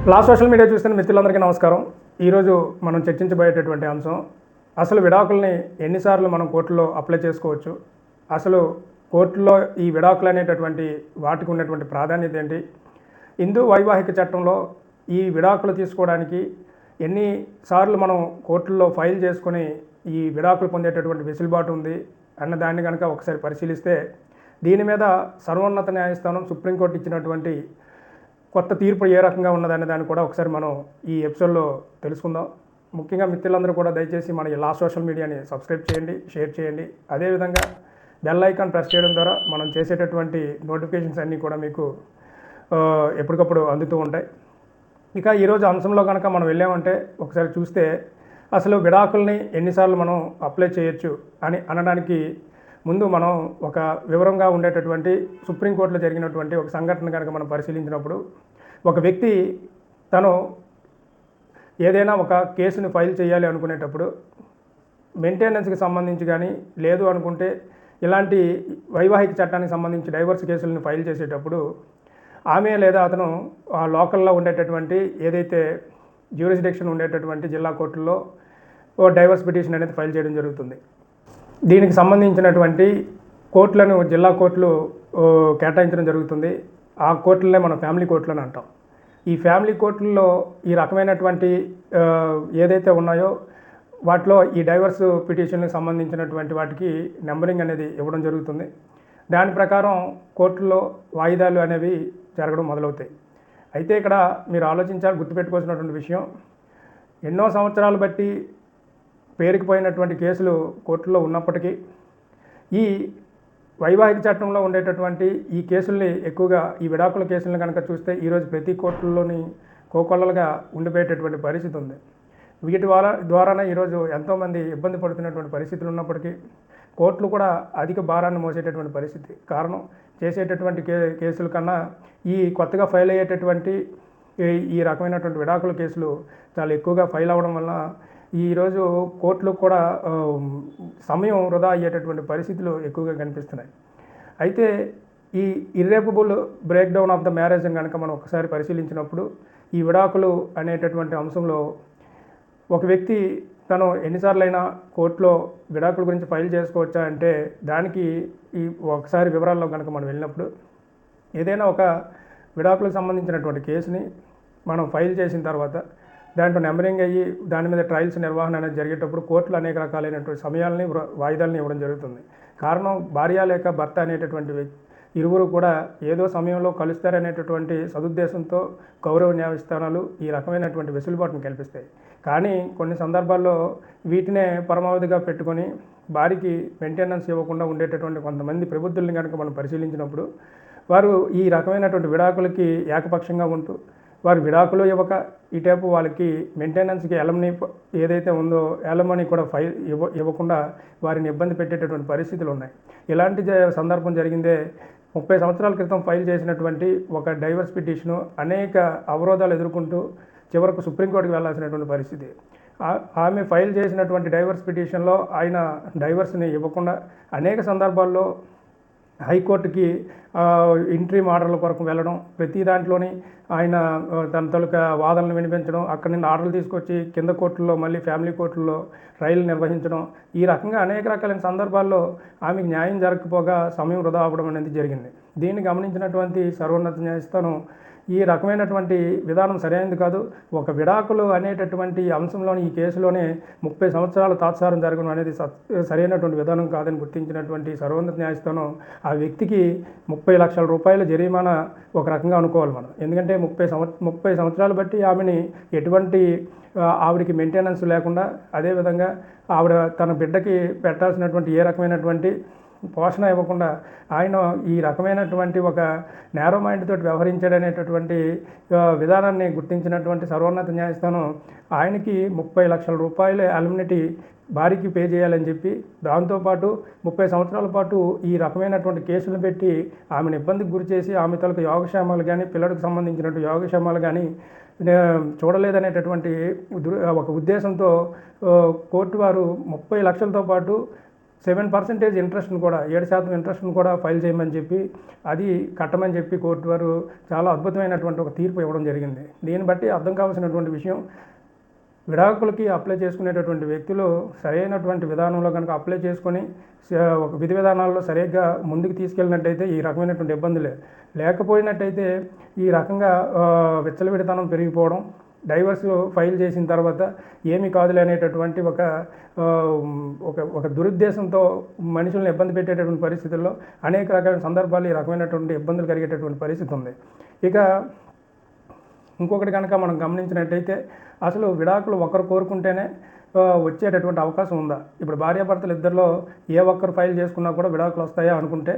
లా social media చూస్తున్న మిత్రులందరికీ నమస్కారం. ఈరోజు మనం చర్చించబోయేటటువంటి అంశం, అసలు విడాకుల్ని ఎన్నిసార్లు మనం కోర్టులో అప్లై చేసుకోవచ్చు, అసలు కోర్టులో ఈ విడాకులు అనేటటువంటి వాటికి ఉన్నటువంటి ప్రాధాన్యత ఏంటి, హిందూ వైవాహిక చట్టంలో ఈ విడాకులు తీసుకోవడానికి ఎన్నిసార్లు మనం కోర్టుల్లో ఫైల్ చేసుకొని ఈ విడాకులు పొందేటటువంటి వెసులుబాటు ఉంది అన్న దాన్ని కనుక ఒకసారి పరిశీలిస్తే, దీని మీద సర్వోన్నత న్యాయస్థానం సుప్రీంకోర్టు ఇచ్చినటువంటి కొత్త తీర్పు ఏ రకంగా ఉన్నదనే దాన్ని కూడా ఒకసారి మనం ఈ ఎపిసోడ్లో తెలుసుకుందాం. ముఖ్యంగా మిత్రులందరూ కూడా దయచేసి మన లా సోషల్ మీడియాని సబ్స్క్రైబ్ చేయండి, షేర్ చేయండి. అదేవిధంగా బెల్ ఐకాన్ ప్రెస్ చేయడం ద్వారా మనం చేసేటటువంటి నోటిఫికేషన్స్ అన్నీ కూడా మీకు ఎప్పటికప్పుడు అందుతూ ఉంటాయి. ఇక ఈరోజు అంశంలో కనుక మనం వెళ్ళామంటే ఒకసారి చూస్తే, అసలు విడాకుల్ని ఎన్నిసార్లు మనం అప్లై చేయొచ్చు అని అనడానికి ముందు మనం ఒక వివరంగా ఉండేటటువంటి సుప్రీంకోర్టులో జరిగినటువంటి ఒక సంఘటన కనుక మనం పరిశీలించినప్పుడు, ఒక వ్యక్తి తను ఏదైనా ఒక కేసుని ఫైల్ చేయాలి అనుకునేటప్పుడు మెయింటెనెన్స్కి సంబంధించి కానీ, లేదు అనుకుంటే ఇలాంటి వైవాహిక చట్టానికి సంబంధించి డైవర్స్ కేసులను ఫైల్ చేసేటప్పుడు ఆమె లేదా అతను ఆ లోకల్లో ఉండేటటువంటి ఏదైతే జ్యూరిస్డిక్షన్ ఉండేటటువంటి జిల్లా కోర్టుల్లో ఓ డైవర్స్ పిటిషన్ అనేది ఫైల్ చేయడం జరుగుతుంది. దీనికి సంబంధించినటువంటి కోర్టులను జిల్లా కోర్టులు కేటాయించడం జరుగుతుంది. ఆ కోర్టులనే మనం ఫ్యామిలీ కోర్టులని అంటాం. ఈ ఫ్యామిలీ కోర్టుల్లో ఈ రకమైనటువంటి ఏదైతే ఉన్నాయో వాటిలో ఈ డైవర్స్ పిటిషన్కి సంబంధించినటువంటి వాటికి నెంబరింగ్ అనేది ఇవ్వడం జరుగుతుంది. దాని ప్రకారం కోర్టుల్లో వాయిదాలు అనేవి జరగడం మొదలవుతాయి. అయితే ఇక్కడ మీరు ఆలోచించాలి, గుర్తుపెట్టుకోవాల్సినటువంటి విషయం, ఎన్నో సంవత్సరాలు బట్టి పేరుకుపోయినటువంటి కేసులు కోర్టులో ఉన్నప్పటికీ ఈ వైవాహిక చట్టంలో ఉండేటటువంటి ఈ కేసుల్ని ఎక్కువగా ఈ విడాకుల కేసులను కనుక చూస్తే ఈరోజు ప్రతి కోర్టుల్లోని కోకొల్లలుగా ఉండిపోయేటటువంటి పరిస్థితి ఉంది. వీటి ద్వారానే ఈరోజు ఎంతోమంది ఇబ్బంది పడుతున్నటువంటి పరిస్థితులు ఉన్నప్పటికీ కోర్టులు కూడా అధిక భారాన్ని మోసేటటువంటి పరిస్థితి. కారణం, చేసేటటువంటి కేసుల కన్నా ఈ కొత్తగా ఫైల్ అయ్యేటటువంటి ఈ రకమైనటువంటి విడాకుల కేసులు చాలా ఎక్కువగా ఫైల్ అవ్వడం వల్ల ఈరోజు కోర్టులకు కూడా సమయం వృధా అయ్యేటటువంటి పరిస్థితులు ఎక్కువగా కనిపిస్తున్నాయి. అయితే ఈ irrevocable breakdown of the marriage అని కనుక మనం ఒకసారి పరిశీలించినప్పుడు, ఈ విడాకులు అనేటటువంటి అంశంలో ఒక వ్యక్తి తను ఎన్నిసార్లైనా కోర్టులో విడాకుల గురించి ఫైల్ చేసుకోవచ్చా అంటే, దానికి ఈ ఒకసారి వివరాల్లో కనుక మనం వెళ్ళినప్పుడు, ఏదైనా ఒక విడాకులకు సంబంధించినటువంటి కేసుని మనం ఫైల్ చేసిన తర్వాత దాంట్లో నెంబరింగ్ అయ్యి దాని మీద ట్రయల్స్ నిర్వహణ అనేది జరిగేటప్పుడు కోర్టులు అనేక రకాలైనటువంటి సమయాలని వాయిదాలను ఇవ్వడం జరుగుతుంది. కారణం, భార్య లేక భర్త అనేటటువంటి ఇరువురు కూడా ఏదో సమయంలో కలుస్తారనేటటువంటి సదుద్దేశంతో గౌరవ న్యాయస్థానాలు ఈ రకమైనటువంటి వెసులుబాటును కల్పిస్తాయి. కానీ కొన్ని సందర్భాల్లో వీటినే పరమావధిగా పెట్టుకొని భార్యకి మెయింటెనెన్స్ ఇవ్వకుండా ఉండేటటువంటి కొంతమంది ప్రబుద్ధుల్ని కనుక మనం పరిశీలించినప్పుడు, వారు ఈ రకమైనటువంటి విడాకులకి ఏకపక్షంగా ఉంటూ వారు విడాకులు ఇవ్వక ఇటేపు వాళ్ళకి మెయింటెనెన్స్కి ఎలమనీ ఏదైతే ఉందో ఎలమనీ కూడా ఇవ్వకుండా వారిని ఇబ్బంది పెట్టేటటువంటి పరిస్థితులు ఉన్నాయి. ఇలాంటి సందర్భం జరిగిందే 30 సంవత్సరాల క్రితం ఫైల్ చేసినటువంటి ఒక డైవర్స్ పిటిషను అనేక అవరోధాలు ఎదుర్కొంటూ చివరకు సుప్రీంకోర్టుకి వెళ్లాల్సినటువంటి పరిస్థితి. ఆమె ఫైల్ చేసినటువంటి డైవర్స్ పిటిషన్లో ఆయన డైవర్స్ని ఇవ్వకుండా అనేక సందర్భాల్లో హైకోర్టుకి ఇంట్రీమ్ ఆర్డర్ల కొరకు వెళ్ళడం, ప్రతి దాంట్లోని ఆయన తన తాలూకా వాదనలు వినిపించడం, అక్కడి నుండి ఆర్డర్లు తీసుకొచ్చి కింద కోర్టుల్లో మళ్ళీ ఫ్యామిలీ కోర్టుల్లో ట్రయల్ నిర్వహించడం, ఈ రకంగా అనేక రకాలైన సందర్భాల్లో ఆమెకు న్యాయం జరగకపోగా సమయం వృధా అవ్వడం అనేది జరిగింది. దీన్ని గమనించినటువంటి సర్వోన్నత న్యాయస్థానం ఈ రకమైనటువంటి విధానం సరైనది కాదు, ఒక విడాకులు అనేటటువంటి అంశంలోని ఈ కేసులోనే 30 సంవత్సరాల తాత్సారం జరగడం అనేది సరైనటువంటి విధానం కాదని గుర్తించినటువంటి సర్వోన్నత న్యాయస్థానం ఆ వ్యక్తికి 30 లక్షల రూపాయల జరిమానా ఒక రకంగా అనుకోవాలి మనం. ఎందుకంటే 30 సంవత్సరాలు బట్టి ఆమెని ఎటువంటి ఆవిడికి మెయింటెనెన్స్ లేకుండా, అదేవిధంగా ఆవిడ తన బిడ్డకి పెట్టాల్సినటువంటి ఏ రకమైనటువంటి పోషణ ఇవ్వకుండా ఆయన ఈ రకమైనటువంటి ఒక నేరో మైండ్ తోటి వ్యవహరించాడనేటటువంటి విధానాన్ని గుర్తించినటువంటి సర్వోన్నత న్యాయస్థానం ఆయనకి 30 లక్షల రూపాయల అలిమినిటీ భార్యకి పే చేయాలని చెప్పి, దాంతోపాటు 30 సంవత్సరాల పాటు ఈ రకమైనటువంటి కేసులు పెట్టి ఆమెను ఇబ్బందికి గురి చేసి ఆమె తలకు యోగక్షేమాలు కానీ పిల్లలకు సంబంధించినటువంటి యోగక్షేమాలు కానీ చూడలేదనేటటువంటి ఒక ఉద్దేశంతో కోర్టు వారు 30 లక్షలతో పాటు 7% ఇంట్రెస్ట్ని కూడా 7% ఇంట్రెస్ట్ని కూడా ఫైల్ చేయమని చెప్పి అది కట్టమని చెప్పి కోర్టు వారు చాలా అద్భుతమైనటువంటి ఒక తీర్పు ఇవ్వడం జరిగింది. దీన్ని బట్టి అర్థం కావాల్సినటువంటి విషయం, విడాకులకి అప్లై చేసుకునేటటువంటి వ్యక్తులు సరైనటువంటి విధానంలో కనుక అప్లై చేసుకొని ఒక విధి విధానాల్లో సరిగ్గా ముందుకు తీసుకెళ్ళినట్టయితే ఈ రకమైనటువంటి ఇబ్బందులే లేకపోయినట్టయితే ఈ రకంగా విచ్చలవిడితనం పెరిగిపోవడం, డైవర్స్ ఫైల్ చేసిన తర్వాత ఏమీ కాదులే అనేటటువంటి ఒక దురుద్దేశంతో మనుషులను ఇబ్బంది పెట్టేటటువంటి పరిస్థితుల్లో అనేక రకాల సందర్భాలు ఈ రకమైనటువంటి ఇబ్బందులు కలిగేటటువంటి పరిస్థితి ఉంది. ఇక ఇంకొకటి కనుక మనం గమనించినట్టయితే అసలు విడాకులు ఒకరు కోరుకుంటేనే వచ్చేటటువంటి అవకాశం ఉందా? ఇప్పుడు భార్యాభర్తలు ఇద్దరిలో ఏ ఒక్కరు ఫైల్ చేసుకున్నా కూడా విడాకులు వస్తాయా అనుకుంటే,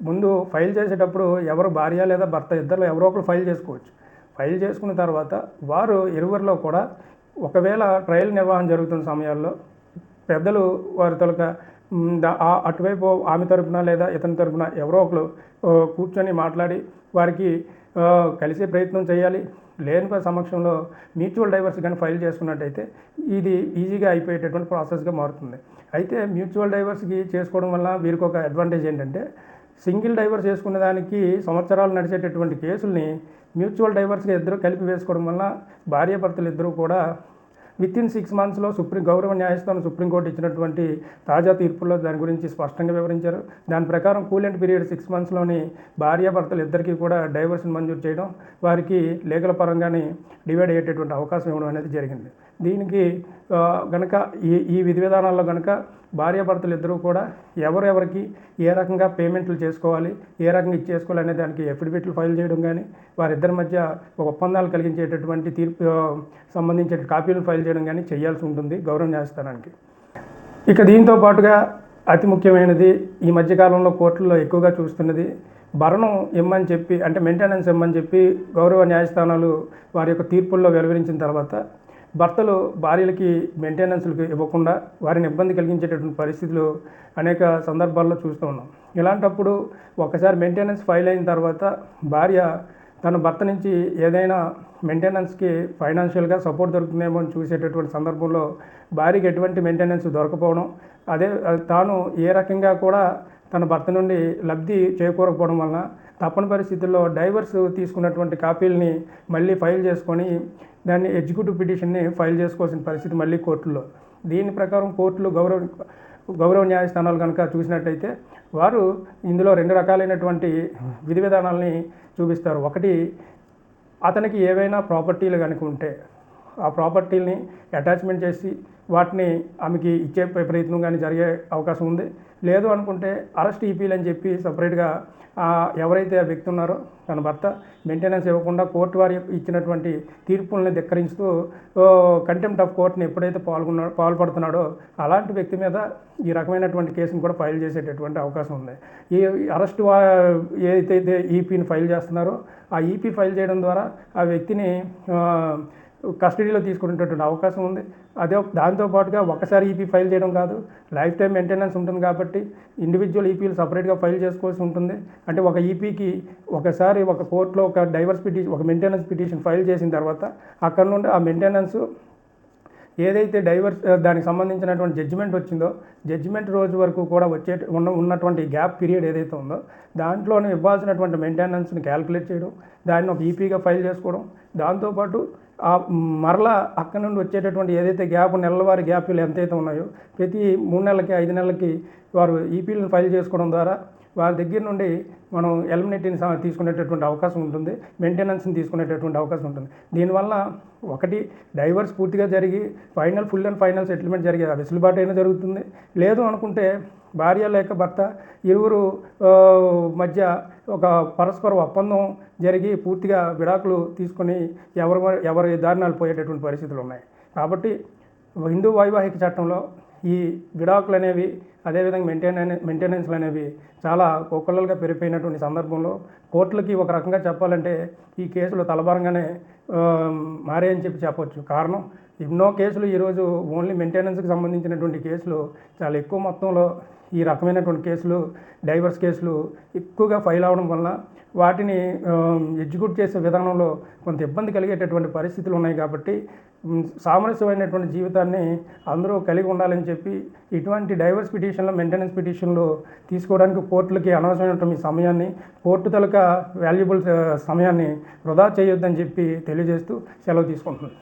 ముందు ఫైల్ చేసేటప్పుడు ఎవరు భార్య లేదా భర్త ఇద్దరిలో ఎవరో ఒకరు ఫైల్ చేసుకోవచ్చు. ఫైల్ చేసుకున్న తర్వాత వారు ఇరువురిలో కూడా ఒకవేళ ట్రయల్ నిర్వహణ జరుగుతున్న సమయాల్లో పెద్దలు వారి తొలక అటువైపు ఆమె తరపున లేదా ఇతని తరపున ఎవరో ఒకరు కూర్చొని మాట్లాడి వారికి కలిసే ప్రయత్నం చేయాలి. లేని సమక్షంలో మ్యూచువల్ డైవర్స్ కానీ ఫైల్ చేసుకున్నట్టయితే ఇది ఈజీగా అయిపోయేటటువంటి ప్రాసెస్గా మారుతుంది. అయితే మ్యూచువల్ డైవర్స్కి చేసుకోవడం వల్ల వీరికి ఒక అడ్వాంటేజ్ ఏంటంటే, సింగిల్ డైవర్స్ చేసుకునే దానికి సంవత్సరాలు నడిచేటటువంటి కేసుల్ని మ్యూచువల్ డైవర్స్గా ఇద్దరు కలిపి వేసుకోవడం వల్ల భార్యాభర్తలు ఇద్దరూ కూడా వితిన్ 6 monthsలో గౌరవ న్యాయస్థానం సుప్రీంకోర్టు ఇచ్చినటువంటి తాజా తీర్పుల్లో దాని గురించి స్పష్టంగా వివరించారు. దాని ప్రకారం కూలెంట్ పీరియడ్ 6 monthsలోని భార్యాభర్తలు ఇద్దరికీ కూడా డైవర్స్ని మంజూరు చేయడం, వారికి లీగల్ పరంగానే డివైడ్ అయ్యేటటువంటి అవకాశం ఇవ్వడం అనేది జరిగింది. దీనికి గనక ఈ విధి విధానాల్లో కనుక భార్యాభర్తలు ఇద్దరూ కూడా ఎవరెవరికి ఏ రకంగా పేమెంట్లు చేసుకోవాలి, ఏ రకంగా ఇచ్చేసుకోవాలి అనే దానికి ఎఫిడవిట్లు ఫైల్ చేయడం కానీ, వారిద్దరి మధ్య ఒప్పందాలు కలిగించేటటువంటి తీర్పు సంబంధించిన కాపీలను ఫైల్ చేయడం కానీ చేయాల్సి ఉంటుంది గౌరవ న్యాయస్థానానికి. ఇక దీంతో పాటుగా అతి ముఖ్యమైనది ఈ మధ్యకాలంలో కోర్టుల్లో ఎక్కువగా చూస్తున్నది భరణం ఇమ్మని చెప్పి, అంటే మెయింటెనెన్స్ ఇమ్మని చెప్పి గౌరవ న్యాయస్థానాలు వారి యొక్క తీర్పుల్లో వెలువరించిన తర్వాత భర్తలు భార్యలకి మెయింటెనెన్స్లకు ఇవ్వకుండా వారిని ఇబ్బంది కలిగించేటటువంటి పరిస్థితులు అనేక సందర్భాల్లో చూస్తూ ఉన్నాం. ఇలాంటప్పుడు ఒకసారి మెయింటెనెన్స్ ఫైల్ అయిన తర్వాత భార్య తన భర్త నుంచి ఏదైనా మెయింటెనెన్స్కి ఫైనాన్షియల్గా సపోర్ట్ దొరుకుతుందేమో అని చూసేటటువంటి సందర్భంలో భార్యకి ఎటువంటి మెయింటెనెన్స్ దొరకపోవడం, అదే తాను ఏ రకంగా కూడా తన భర్త నుండి లబ్ధి చేకూరకపోవడం వలన తప్పని పరిస్థితుల్లో డైవర్స్ తీసుకున్నటువంటి కాపీలని మళ్ళీ ఫైల్ చేసుకొని దాన్ని ఎగ్జిక్యూటివ్ పిటిషన్ని ఫైల్ చేసుకోవాల్సిన పరిస్థితి మళ్ళీ కోర్టుల్లో. దీని ప్రకారం కోర్టులు గౌరవ న్యాయస్థానాలు కనుక చూసినట్టయితే వారు ఇందులో 2 రకాలైనటువంటి విధి విధానాలని చూపిస్తారు. ఒకటి, అతనికి ఏవైనా ప్రాపర్టీలు కనుక ఉంటే ఆ ప్రాపర్టీలని అటాచ్మెంట్ చేసి వాటిని ఆమెకి ఇచ్చే ప్రయత్నం కానీ జరిగే అవకాశం ఉంది. లేదు అనుకుంటే అరెస్ట్ ఈపీలు అని చెప్పి సపరేట్గా ఎవరైతే ఆ వ్యక్తి ఉన్నారో తన భర్త మెయింటెనెన్స్ ఇవ్వకుండా కోర్టు వారి ఇచ్చినటువంటి తీర్పుల్ని ధిక్కరిస్తూ కంటెంప్ట్ ఆఫ్ కోర్టుని ఎప్పుడైతే పాల్పడుతున్నాడో అలాంటి వ్యక్తి మీద ఈ రకమైనటువంటి కేసును కూడా ఫైల్ చేసేటటువంటి అవకాశం ఉంది. ఈ అరెస్ట్ ఏదైతే ఈపీని ఫైల్ చేస్తున్నారో ఆ ఈపీ ఫైల్ చేయడం ద్వారా ఆ వ్యక్తిని కస్టడీలో తీసుకునేటటువంటి అవకాశం ఉంది. దాంతోపాటుగా ఒకసారి ఈపీ ఫైల్ చేయడం కాదు, లైఫ్ టైం మెయింటెనెన్స్ ఉంటుంది కాబట్టి ఇండివిజువల్ ఈపీలు సపరేట్గా ఫైల్ చేసుకోవాల్సి ఉంటుంది. అంటే ఒక ఈపీకి ఒకసారి ఒక కోర్టులో ఒక డైవర్స్ పిటిషన్, ఒక మెయింటెనెన్స్ పిటిషన్ ఫైల్ చేసిన తర్వాత అక్కడ నుండి ఆ మెయింటెనెన్స్ ఏదైతే డైవర్స్ దానికి సంబంధించినటువంటి జడ్జిమెంట్ వచ్చిందో జడ్జిమెంట్ రోజు వరకు కూడా ఉన్నటువంటి గ్యాప్ పీరియడ్ ఏదైతే ఉందో దాంట్లోనే ఇవ్వాల్సినటువంటి మెయింటెనెన్స్ని క్యాలిక్యులేట్ చేయడం, దాన్ని ఒక ఈపీగా ఫైల్ చేసుకోవడం, దాంతోపాటు మరలా అక్కడ నుండి వచ్చేటటువంటి ఏదైతే నెలవారీ గ్యాప్లు ఎంతైతే ఉన్నాయో ప్రతి 3 నెలలకి 5 నెలలకి వారు ఈపీలను ఫైల్ చేసుకోవడం ద్వారా వారి దగ్గర నుండి మనం ఎలిమినేటిని తీసుకునేటటువంటి అవకాశం ఉంటుంది, మెయింటెనెన్స్ని తీసుకునేటటువంటి అవకాశం ఉంటుంది. దీనివల్ల ఒకటి, డైవర్స్ పూర్తిగా జరిగి ఫుల్ అండ్ ఫైనల్ సెటిల్మెంట్ జరిగే వెసులుబాటు అయినా జరుగుతుంది. లేదు అనుకుంటే భార్య లేక భర్త ఇరువురు మధ్య ఒక పరస్పర ఒప్పందం జరిగి పూర్తిగా విడాకులు తీసుకొని ఎవరి దారినాలు పోయేటటువంటి పరిస్థితులు ఉన్నాయి. కాబట్టి హిందూ వైవాహిక చట్టంలో ఈ విడాకులు అనేవి అదేవిధంగా మెయింటెనెన్స్లు అనేవి చాలా కోకొల్లలుగా పెరిగిపోయినటువంటి సందర్భంలో కోర్టులకి ఒక రకంగా చెప్పాలంటే ఈ కేసులు తలబరంగానే మారాయని చెప్పొచ్చు. కారణం, ఎన్నో కేసులు ఈరోజు ఓన్లీ మెయింటెనెన్స్కి సంబంధించినటువంటి కేసులు చాలా ఎక్కువ మొత్తంలో ఈ రకమైనటువంటి కేసులు, డైవర్స్ కేసులు ఎక్కువగా ఫైల్ అవడం వలన వాటిని ఎగ్జిక్యూట్ చేసే విధానంలో కొంత ఇబ్బంది కలిగేటటువంటి పరిస్థితులు ఉన్నాయి. కాబట్టి సామరస్యమైనటువంటి జీవితాన్ని అందరూ కలిగి ఉండాలని చెప్పి ఇటువంటి డైవర్స్ పిటిషన్లు, మెయింటెనెన్స్ పిటిషన్లు తీసుకోవడానికి కోర్టులకి అనవసరమైనటువంటి మీ సమయాన్ని, కోర్టు తాలూకా వాల్యుబుల్ సమయాన్ని వృధా చేయొద్దని చెప్పి తెలియజేస్తూ సెలవు తీసుకుంటున్నాను.